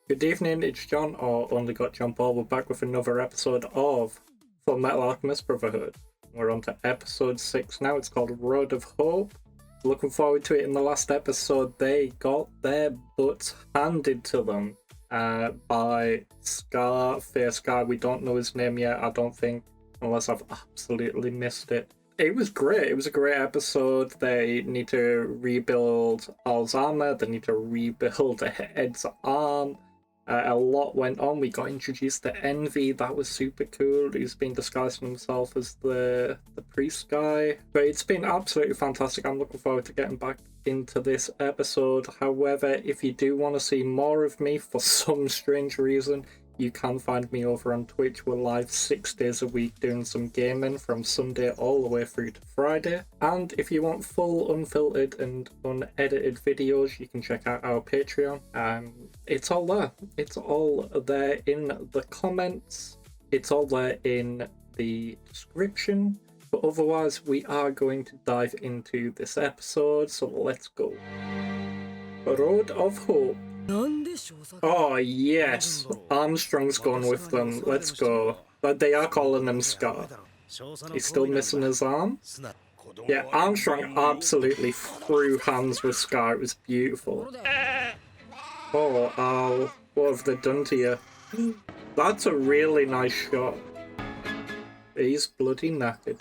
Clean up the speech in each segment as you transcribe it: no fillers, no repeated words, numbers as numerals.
Good evening, it's John, or OnlyGotJohnBall. We're back with another episode of Fullmetal Alchemist Brotherhood. We're on to episode 6 now. It's called Road of Hope. Looking forward to it. In the last episode, they got their butts handed to them by Scarface guy. We don't know his name yet, I don't think, unless I've absolutely missed it. It was great. It was a great episode. They need to rebuild Al's armor. They need to rebuild Ed's arm. A lot went on. We got introduced to Envy. That was super cool. He's been disguising himself as the priest guy. But it's been absolutely fantastic. I'm looking forward to getting back into this episode. However, if you do want to see more of me for some strange reason, you can find me over on Twitch. We're live 6 days a week doing some gaming from Sunday all the way through to Friday. And if you want full, unfiltered and unedited videos, you can check out our Patreon. It's all there. It's all there in the comments. It's all there in the description. But otherwise, we are going to dive into this episode. So let's go. Road of Hope. Oh yes, Armstrong's gone with them. Let's go. But they are calling him Scar. He's still missing his arm. Yeah, Armstrong absolutely threw hands with Scar. It was beautiful. Oh, Al, what have they done to you? That's a really nice shot. He's bloody knackered.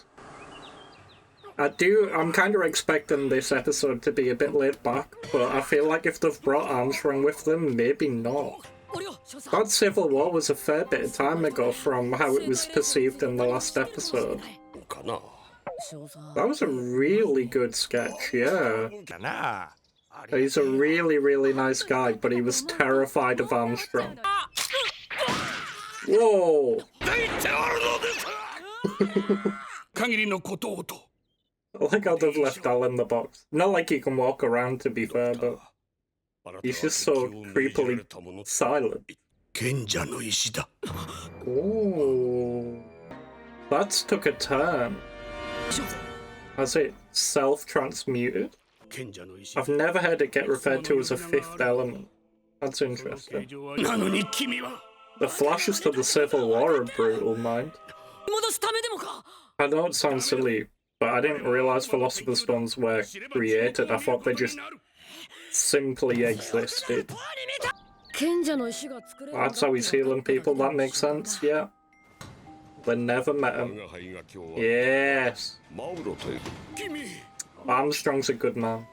I'm kind of expecting this episode to be a bit laid back, but I feel like if they've brought Armstrong with them, maybe not. That Civil War was a fair bit of time ago from how it was perceived in the last episode. That was a really good sketch, yeah. He's a really, really nice guy, but he was terrified of Armstrong. Whoa! I like how they've left Al in the box. Not like he can walk around, to be fair, but he's just so creepily silent. Ooh. That's took a turn. Has it self-transmuted? I've never heard it get referred to as a fifth element. That's interesting. The flashes to the Civil War are brutal, mind. I know it sounds silly, but I didn't realise Philosopher's Stones were created. I thought they just simply existed. That's how he's healing people, that makes sense, yeah. They never met him. Yes. Armstrong's a good man.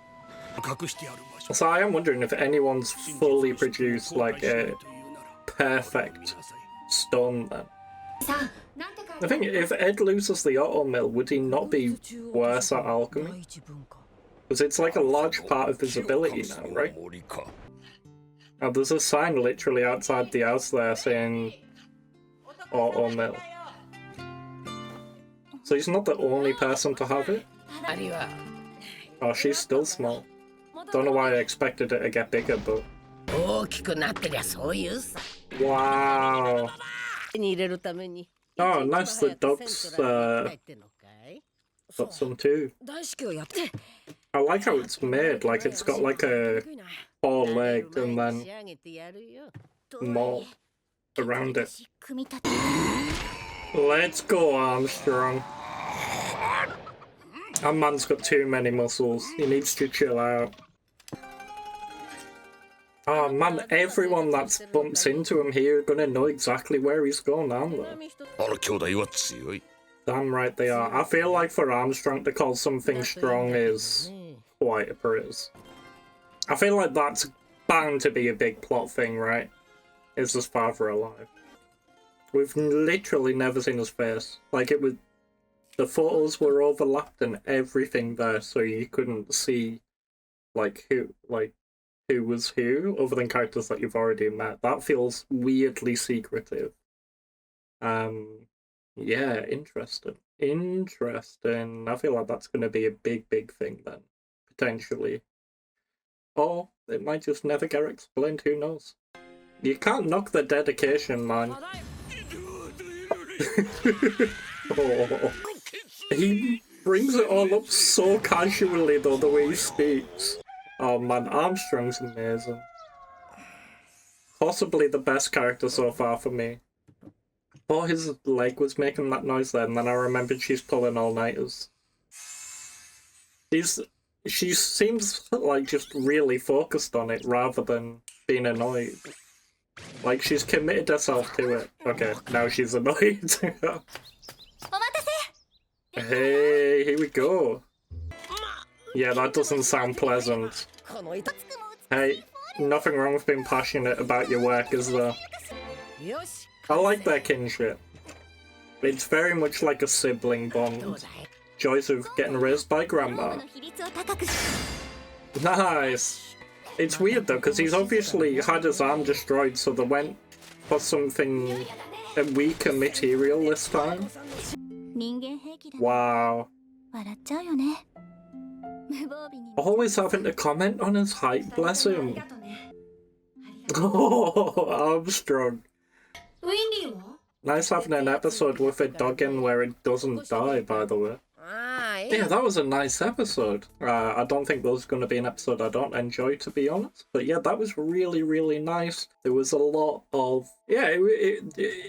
So I am wondering if anyone's fully produced like a perfect stone then. I think if Ed loses the auto mill, would he not be worse at alchemy? Because it's like a large part of his ability now, right? Now there's a sign literally outside the house there saying auto mill. So he's not the only person to have it? Oh, she's still small. Don't know why I expected it to get bigger, but... Wow! Oh, nice, the dog's got some too. I like how it's made, like it's got like a 4-legged and then more around it. Let's go, Armstrong. That man's got too many muscles. He needs to chill out. Oh man, everyone that bumps into him here are gonna know exactly where he's going, aren't they? Damn right they are. I feel like for Armstrong to call something strong is quite a praise. I feel like that's bound to be a big plot thing, right? Is his father alive? We've literally never seen his face. Like it was, the photos were overlapped and everything there, so you couldn't see like who was who, other than characters that you've already met. That feels weirdly secretive. Yeah, interesting. Interesting. I feel like that's going to be a big thing then, potentially. Or it might just never get explained, who knows? You can't knock the dedication, man. Oh. He brings it all up so casually though, the way he speaks. Oh man, Armstrong's amazing. possibly the best character so far for me. Oh, his leg was making that noise then, and then I remembered she's pulling all-nighters. She seems like just really focused on it rather than being annoyed. Like she's committed herself to it. Okay, now she's annoyed. Hey, here we go. Yeah, that doesn't sound pleasant. Hey, nothing wrong with being passionate about your work, is there? I like their kinship. It's very much like a sibling bond. Joys of getting raised by grandma. Nice! It's weird though, because he's obviously had his arm destroyed, so they went for something weaker material this time. Wow. Always having to comment on his height, bless him. Oh, Armstrong. Nice having an episode with a dog in where it doesn't die, by the way. Yeah, that was a nice episode. I don't think there's going to be an episode I don't enjoy, to be honest. But yeah, that was really, really nice. There was a lot of... Yeah,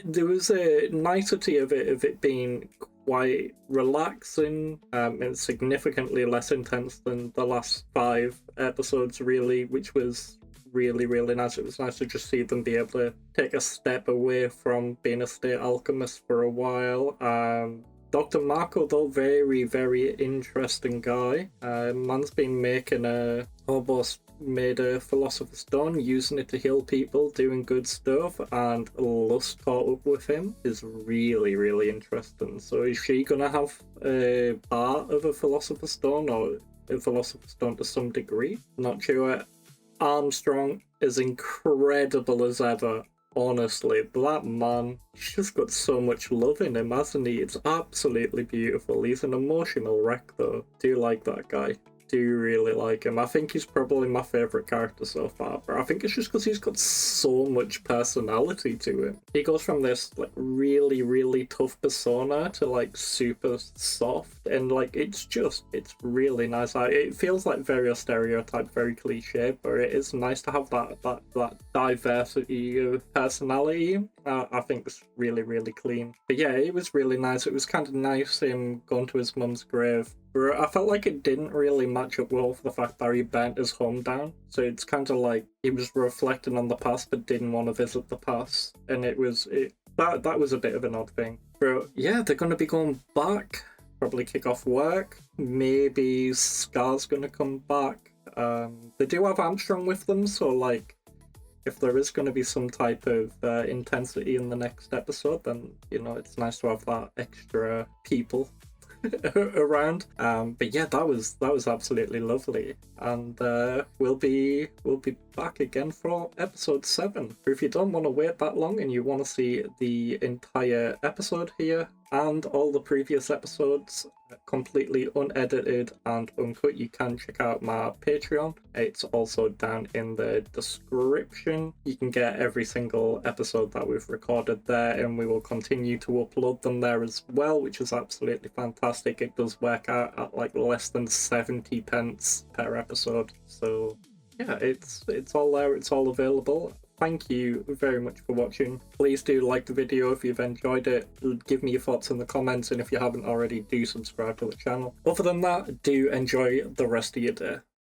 there was a nicety of it being quite relaxing and significantly less intense than the last 5 episodes, really, which was really, really nice. It was nice to just see them be able to take a step away from being a state alchemist for a while. Dr. Marco, though, very, very interesting guy. Man's been making almost made a philosopher's stone, using it to heal people, doing good stuff, and Lust caught up with him is really, really interesting. So is she gonna have a part of a philosopher's stone, or a philosopher's stone to some degree? Not sure. Armstrong is incredible as ever. Honestly, that man, he's just got so much love in him, hasn't he? It's absolutely beautiful. He's an emotional wreck, though. Do like that guy. Do really like him. I think he's probably my favourite character so far, but I think it's just because he's got so much personality to him. He goes from this like really, really tough persona to like super soft, and like it's really nice. It feels like very stereotyped, very cliche, but it is nice to have that diversity of personality. I think it's really, really clean. But yeah, it was really nice. It was kind of nice him going to his mum's grave. But I felt like it didn't really match up well for the fact that he burnt his home down. So it's kind of like he was reflecting on the past but didn't want to visit the past. And that was a bit of an odd thing. But yeah, they're going to be going back. Probably kick off work. Maybe Scar's going to come back. They do have Armstrong with them, so like if there is going to be some type of intensity in the next episode, then you know it's nice to have that extra people around. But yeah, that was absolutely lovely, and we'll be back again for episode 7. But if you don't want to wait that long and you want to see the entire episode here and all the previous episodes completely unedited and uncut, you can check out my Patreon. It's also down in the description. You can get every single episode that we've recorded there, and we will continue to upload them there as well, which is absolutely fantastic. It does work out at like less than 70 pence per episode, so yeah, it's all there, it's all available. Thank you very much for watching. Please do like the video if you've enjoyed it. Give me your thoughts in the comments, and if you haven't already, do subscribe to the channel. Other than that, do enjoy the rest of your day.